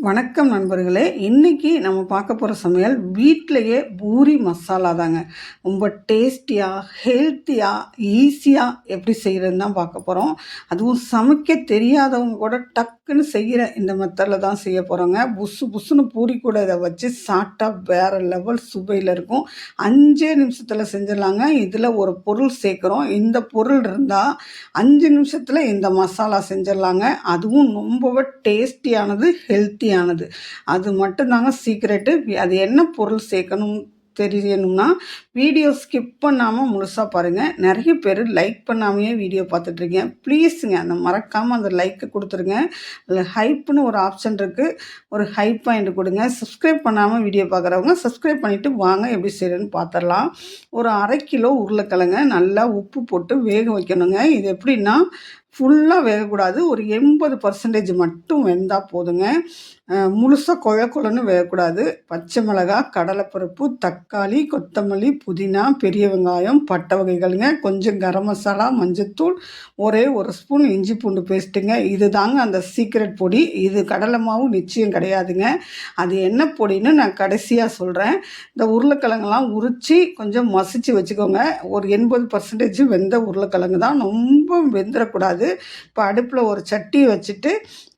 வணக்கம் நண்பர்களே. இன்னைக்கு நம்ம பார்க்க போகிற சமையல் வீட்டிலையே பூரி மசாலா தாங்க. ரொம்ப டேஸ்டியாக, ஹெல்த்தியாக, ஈஸியாக எப்படி செய்கிறதுன்னு தான் பார்க்க போகிறோம். அதுவும் சமைக்க தெரியாதவங்க கூட டக்குன்னு செய்கிற இந்த மெத்தடில் தான் செய்ய போகிறோங்க. புசு புசுன்னு பூரி கூட இதை வச்சு சாப்பிட்டா வேறு லெவல் சுவையில் இருக்கும். 5 நிமிஷத்தில் செஞ்சிடலாங்க. இதில் ஒரு பொருள் சேர்க்குறோம். இந்த பொருள் இருந்தால் 5 நிமிஷத்தில் இந்த மசாலா செஞ்சிடலாங்க. அதுவும் ரொம்பவே டேஸ்டியானது, ஹெல்த்தியானது. அது மட்டும்தாங்க சீக்ரெட்டு. அது என்ன பொருள் சேர்க்கணும் தெரியணும்னா வீடியோ ஸ்கிப் பண்ணாமல் முழுசாக பாருங்கள். நிறைய பேர் லைக் பண்ணாமையே வீடியோ பார்த்துட்ருக்கீங்க. ப்ளீஸுங்க மறக்காமல் அந்த லைக்கு கொடுத்துருங்க. அதில் ஹைப்புன்னு ஒரு ஆப்ஷன் இருக்குது, ஒரு ஹைப் பாயிண்ட் கொடுங்க. சப்ஸ்கிரைப் பண்ணாமல் வீடியோ பார்க்குறவங்க சப்ஸ்கிரைப் பண்ணிவிட்டு வாங்க எப்படி செய்கிறேன்னு பார்த்துடலாம். ஒரு 1/2 கிலோ உருளைக்கிழங்க நல்லா உப்பு போட்டு வேக வைக்கணுங்க. இது எப்படின்னா ஃபுல்லாக வேகக்கூடாது, ஒரு 80% மட்டும் வெந்தால் போதுங்க. முழுசாக கொழன்னு வேகக்கூடாது. பச்சை மிளகாய், கடலைப்பருப்பு, தக்காளி, கொத்தமல்லி, புதினா, பெரிய வெங்காயம், பட்டை வகைகளுங்க, கொஞ்சம் கரம் மசாலா, மஞ்சத்தூள், ஒரே ஒரு ஸ்பூன் இஞ்சி பூண்டு பேஸ்ட்டுங்க. இது தாங்க அந்த சீக்ரெட் பொடி. இது கடலை மாவு நிச்சயம் கிடையாதுங்க. அது என்ன பொடின்னு நான் கடைசியாக சொல்கிறேன். இந்த உருளைக்கிழங்கெல்லாம் உரித்து கொஞ்சம் மசிச்சு வச்சுக்கோங்க. ஒரு 80% வெந்த உருளைக்கிழங்கு தான், ரொம்ப வெந்துடக்கூடாது. இப்போ அடுப்பில் ஒரு சட்டி வச்சுட்டு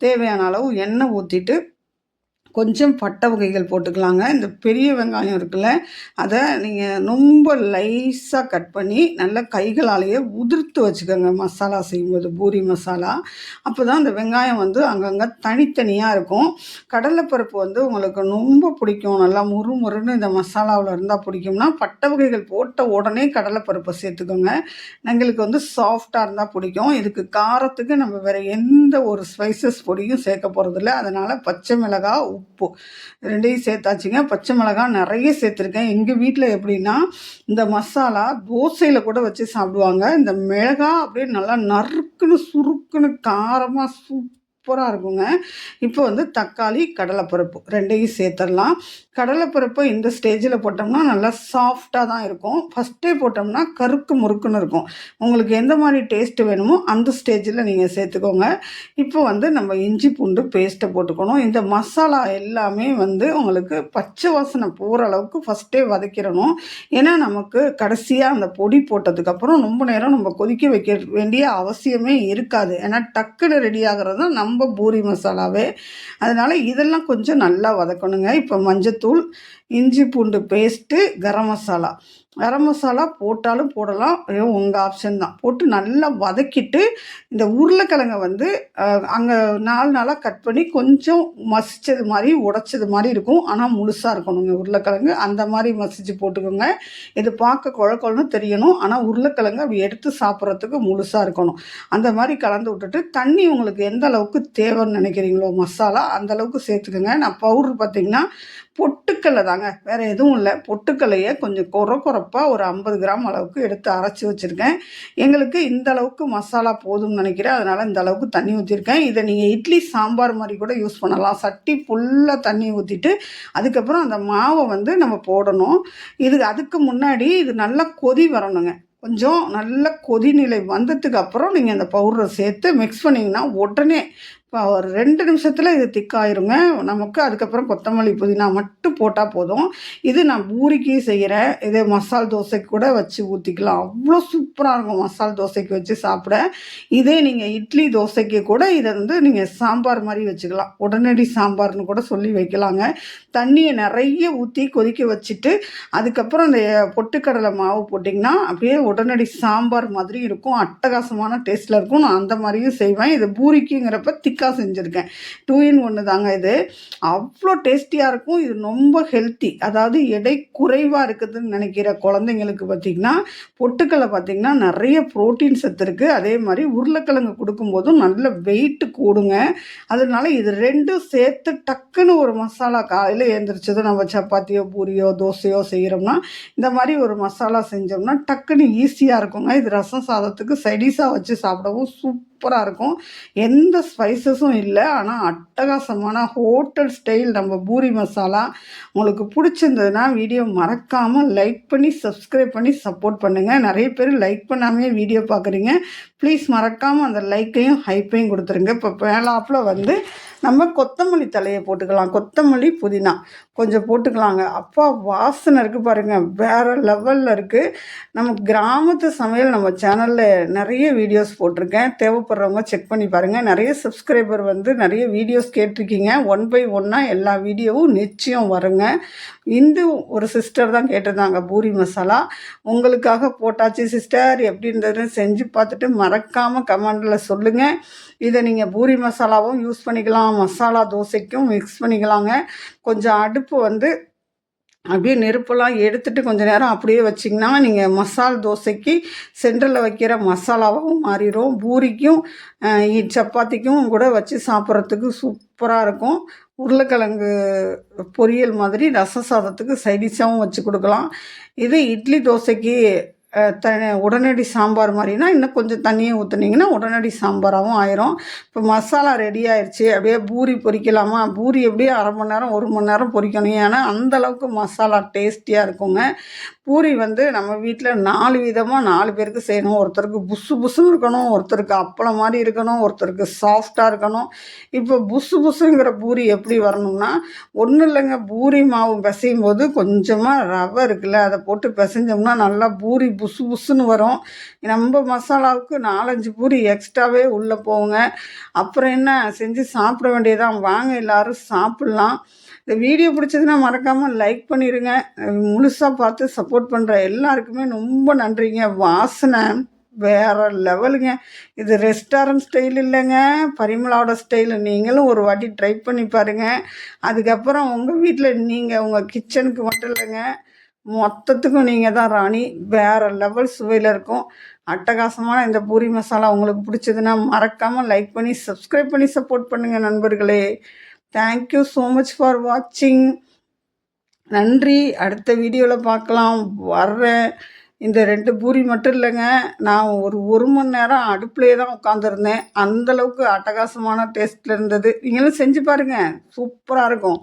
தேவையான அளவு எண்ணெய் ஊற்றிட்டு கொஞ்சம் பட்டை வகைகள் போட்டுக்கலாங்க. இந்த பெரிய வெங்காயம் இருக்குல்ல, அதை நீங்கள் ரொம்ப லைஸாக கட் பண்ணி நல்லா கைகளாலேயே உதிர்த்து வச்சுக்கோங்க. மசாலா செய்யும்போது பூரி மசாலா அப்போ தான் அந்த வெங்காயம் அங்கங்கே தனித்தனியாக இருக்கும். கடலைப்பருப்பு உங்களுக்கு ரொம்ப பிடிக்கும், நல்லா முறுமுறுன்னு இந்த மசாலாவில் இருந்தால் பிடிக்கும்னா பட்டை வகைகள் போட்ட உடனே கடலைப்பருப்பை சேர்த்துக்கோங்க. எங்களுக்கு சாஃப்டாக இருந்தால் பிடிக்கும். இதுக்கு காரத்துக்கு நம்ம வேறு எந்த ஒரு ஸ்பைசஸ் பொடியும் சேர்க்க போகிறதில்ல. அதனால் பச்சை மிளகாய், உப்பு ரெண்டையும் சேர்த்தாச்சுங்க. பச்சை மிளகாய் நிறைய சேர்த்துருக்கேன். எங்கள் வீட்டில் எப்படின்னா இந்த மசாலா தோசையில் கூட வச்சு சாப்பிடுவாங்க. இந்த மிளகாய் அப்படியே நல்லா நறுக்குன்னு சுருக்குன்னு காரமாக சூப்பராக இருக்குங்க. இப்போ தக்காளி, கடலைப்பருப்பு ரெண்டையும் சேர்த்துடலாம். கடலைப்பருப்பை இந்த ஸ்டேஜில் போட்டோம்னா நல்லா சாஃப்டாக தான் இருக்கும். ஃபஸ்ட்டே போட்டோம்னா கருக்கு முறுக்குன்னு இருக்கும். உங்களுக்கு எந்த மாதிரி டேஸ்ட்டு வேணுமோ அந்த ஸ்டேஜில் நீங்கள் சேர்த்துக்கோங்க. இப்போ நம்ம இஞ்சி பூண்டு பேஸ்ட்டை போட்டுக்கணும். இந்த மசாலா எல்லாமே உங்களுக்கு பச்சை வாசனை போகிற அளவுக்கு ஃபஸ்ட்டே வதக்கிடணும். ஏன்னா நமக்கு கடைசியாக அந்த பொடி போட்டதுக்கப்புறம் ரொம்ப நேரம் நம்ம கொதிக்க வைக்க வேண்டிய அவசியமே இருக்காது. ஏன்னா டக்குன்னு ரெடி ஆகிறது தான் நம்ம பூரி மசாலாவே. அதனால் இதெல்லாம் கொஞ்சம் நல்லா வதக்கணுங்க. இப்போ மஞ்சத்தூள், இஞ்சி பூண்டு பேஸ்ட்டு, கரம் மசாலா போட்டாலும் போடலாம், உங்கள் ஆப்ஷன் தான். போட்டு நல்லா வதக்கிட்டு இந்த உருளைக்கிழங்கை அங்கே 4 நாளாக கட் பண்ணி கொஞ்சம் மசித்தது மாதிரி உடைச்சது மாதிரி இருக்கும். ஆனால் முழுசாக இருக்கணுங்க உருளைக்கிழங்கு. அந்த மாதிரி மசித்து போட்டுக்கோங்க. இது பார்க்க குழன்னு தெரியணும், ஆனால் உருளைக்கிழங்கு அப்படி எடுத்து சாப்பிட்றதுக்கு முழுசாக இருக்கணும். அந்த மாதிரி கலந்து விட்டுட்டு தண்ணி உங்களுக்கு எந்த அளவுக்கு தேவைன்னு நினைக்கிறீங்களோ மசாலா அந்தளவுக்கு சேர்த்துக்கோங்க. நான் பவுட்ரு பார்த்திங்கன்னா பொட்டுக்கடலை தாங்க, வேறு எதுவும் இல்லை. பொட்டுக்கடலையை கொஞ்சம் குறப்பாக ஒரு 50 கிராம் அளவுக்கு எடுத்து அரைச்சி வச்சுருக்கேன். எங்களுக்கு இந்த அளவுக்கு மசாலா போதும்னு நினைக்கிறேன். அதனால் இந்த அளவுக்கு தண்ணி ஊற்றிருக்கேன். இதை நீங்கள் இட்லி சாம்பார் மாதிரி கூட யூஸ் பண்ணலாம். சட்டி ஃபுல்லாக தண்ணி ஊற்றிட்டு அதுக்கப்புறம் அந்த மாவை நம்ம போடணும். அதுக்கு முன்னாடி இது நல்லா கொதி வரணுங்க. கொஞ்சம் நல்ல கொதிநிலை வந்ததுக்கு அப்புறம் நீங்கள் அந்த பவுடரை சேர்த்து மிக்ஸ் பண்ணிங்கன்னா உடனே இப்போ ஒரு 2 நிமிஷத்தில் இது திக்காயிருங்க நமக்கு. அதுக்கப்புறம் கொத்தமல்லி, புதினா மட்டும் போட்டால் போதும். இது நான் பூரிக்கு செய்கிறேன். இதே மசால் தோசைக்கு கூட வச்சு ஊற்றிக்கலாம். அவ்வளோ சூப்பராக இருக்கும் மசால் தோசைக்கு வச்சு சாப்பிட. இதே நீங்கள் இட்லி தோசைக்கு கூட இதை நீங்கள் சாம்பார் மாதிரி வச்சுக்கலாம். உடனடி சாம்பார்னு கூட சொல்லி வைக்கலாங்க. தண்ணியை நிறைய ஊற்றி கொதிக்க வச்சுட்டு அதுக்கப்புறம் இந்த பொட்டுக்கடலை மாவு போட்டிங்கன்னா அப்படியே உடனடி சாம்பார் மாதிரி இருக்கும். அட்டகாசமான டேஸ்ட்டில் இருக்கும். நான் அந்த மாதிரியும் செய்வேன். இது பூரிக்குங்கிறப்ப திக்காக செஞ்சுருக்கேன். 2 in 1 தாங்க இது. அவ்வளோ டேஸ்டியாக இருக்கும். இது ரொம்ப ஹெல்த்தி. அதாவது எடை குறைவாக இருக்குதுன்னு நினைக்கிற குழந்தைங்களுக்கு பார்த்திங்கன்னா பொட்டுக்கடலை பார்த்திங்கன்னா நிறைய ப்ரோட்டீன் சத்து இருக்குது. அதே மாதிரி உருளைக்கிழங்கு கொடுக்கும்போதும் நல்ல வெயிட்டு கூடுங்க. அதனால இது ரெண்டும் சேர்த்து டக்குன்னு ஒரு மசாலா காலையில் எழுந்திரிச்சதும் நம்ம சப்பாத்தியோ பூரியோ தோசையோ செய்கிறோம்னா இந்த மாதிரி ஒரு மசாலா செஞ்சோம்னா டக்குன்னு ஈஸியாக இருக்குங்க. இது ரசம் சாதத்துக்கு சைடிஷாக வச்சு சாப்பிடவும் சூப்பராக இருக்கும். எந்த ஸ்பைசஸும் இல்லை, ஆனால் அட்டகாசமான ஹோட்டல் ஸ்டைல் நம்ம பூரி மசாலா. உங்களுக்கு பிடிச்சிருந்ததுன்னா வீடியோ மறக்காமல் லைக் பண்ணி சப்ஸ்கிரைப் பண்ணி சப்போர்ட் பண்ணுங்கள். நிறைய பேர் லைக் பண்ணாமே வீடியோ பார்க்குறீங்க. ப்ளீஸ் மறக்காமல் அந்த லைக்கையும் ஹைப்பையும் கொடுத்துருங்க. இப்போ மேலாப்பில் வந்து நம்ம கொத்தமல்லி தலையை போட்டுக்கலாம். கொத்தமல்லி புதினா கொஞ்சம் போட்டுக்கலாங்க. அப்பா வாசனை இருக்குது பாருங்கள், வேறு லெவலில் இருக்குது. நம்ம கிராமத்து சமையல் நம்ம சேனலில் நிறைய வீடியோஸ் போட்டிருக்கேன், தேவைப்படுறவங்க செக் பண்ணி பாருங்கள். நிறைய சப்ஸ்கிரைபர் வந்து நிறைய வீடியோஸ் கேட்டிருக்கீங்க. 1 by 1 எல்லா வீடியோவும் நிச்சயம் வருங்க. இந்த ஒரு சிஸ்டர் தான் கேட்டிருந்தாங்க பூரி மசாலா, உங்களுக்காக போட்டாச்சு சிஸ்டர், எப்படி இருந்ததுன்னு செஞ்சு பார்த்துட்டு மறக்காமல் கமெண்டில் சொல்லுங்கள். இதை நீங்கள் பூரி மசாலாவும் யூஸ் பண்ணிக்கலாம், மசாலா தோசைக்கும் மிக்ஸ் பண்ணிக்கலாங்க. கொஞ்சம் அடுப்பு வந்து அப்படியே நெருப்பெல்லாம் எடுத்துகிட்டு கொஞ்சம் நேரம் அப்படியே வச்சிங்கன்னா நீங்கள் மசால் தோசைக்கு சென்டரில் வைக்கிற மசாலாவும் மாறிடும். பூரிக்கும் சப்பாத்திக்கும் கூட வச்சு சாப்பிட்றதுக்கு சூப்பராக இருக்கும். உருளைக்கிழங்கு பொரியல் மாதிரி ரச சாதத்துக்கு சைடிஷாகவும் வச்சு கொடுக்கலாம். இது இட்லி தோசைக்கு உடனடி சாம்பார் மாதிரினா இன்னும் கொஞ்சம் தண்ணியை ஊற்றுனீங்கன்னா உடனடி சாம்பாராகவும் ஆயிரும். இப்போ மசாலா ரெடி ஆயிடுச்சு, அப்படியே பூரி பொரிக்கலாமா? பூரி எப்படியே 1/2 மணி நேரம் 1 மணி நேரம் பொரிக்கணும், ஏன்னா அந்தளவுக்கு மசாலா டேஸ்டியாக இருக்குங்க. பூரி வந்து நம்ம வீட்டில் 4 விதமாக 4 பேருக்கு செய்யணும். ஒருத்தருக்கு புசு புசுன்னு இருக்கணும், ஒருத்தருக்கு அப்பளம் மாதிரி இருக்கணும், ஒருத்தருக்கு சாஃப்டாக இருக்கணும். இப்போ புசு புசுங்கிற பூரி எப்படி வரணும்னா, ஒன்றும் இல்லைங்க, பூரி மாவு பிசையும் போது கொஞ்சமாக ரவை இருக்குல்ல, அதை போட்டு பிசைஞ்சோம்னா நல்லா பூரி புசு புசுன்னு வரும். நம்ம மசாலாவுக்கு 4-5 பூரி எக்ஸ்ட்ராவே உள்ளே போகுங்க. அப்புறம் என்ன, செஞ்சு சாப்பிட வேண்டியதான். வாங்க எல்லோரும் சாப்பிட்லாம். இந்த வீடியோ பிடிச்சதுன்னா மறக்காமல் லைக் பண்ணிடுங்க. முழுசாக பார்த்து சப்போர்ட் பண்ணுற எல்லாருக்குமே ரொம்ப நன்றிங்க. வாசனை வேறு லெவலுங்க. இது ரெஸ்டாரண்ட் ஸ்டைல் இல்லைங்க, பரிமளாவோட ஸ்டைலு. நீங்களும் ஒரு வாட்டி ட்ரை பண்ணி பாருங்கள். அதுக்கப்புறம் உங்கள் வீட்டில் நீங்கள் உங்கள் கிச்சனுக்கு மட்டும் இல்லைங்க, மொத்தத்துக்கும் நீங்கள் தான் ராணி. வேறு லெவல் சுவையில் இருக்கும். அட்டகாசமான இந்த பூரி மசாலா உங்களுக்கு பிடிச்சதுன்னா மறக்காமல் லைக் பண்ணி சப்ஸ்கிரைப் பண்ணி சப்போர்ட் பண்ணுங்கள் நண்பர்களே. தேங்க்யூ ஸோ மச் ஃபார் வாட்சிங். நன்றி. அடுத்த வீடியோவில் பார்க்கலாம். வர்றேன். இந்த 2 பூரி மட்டும் இல்லைங்க, நான் ஒரு மணி நேரம் அடுப்புலேயே தான் உட்காந்துருந்தேன். அந்தளவுக்கு அட்டகாசமான டேஸ்ட்டில் இருந்தது. நீங்களும் செஞ்சு பாருங்கள், சூப்பராக இருக்கும்.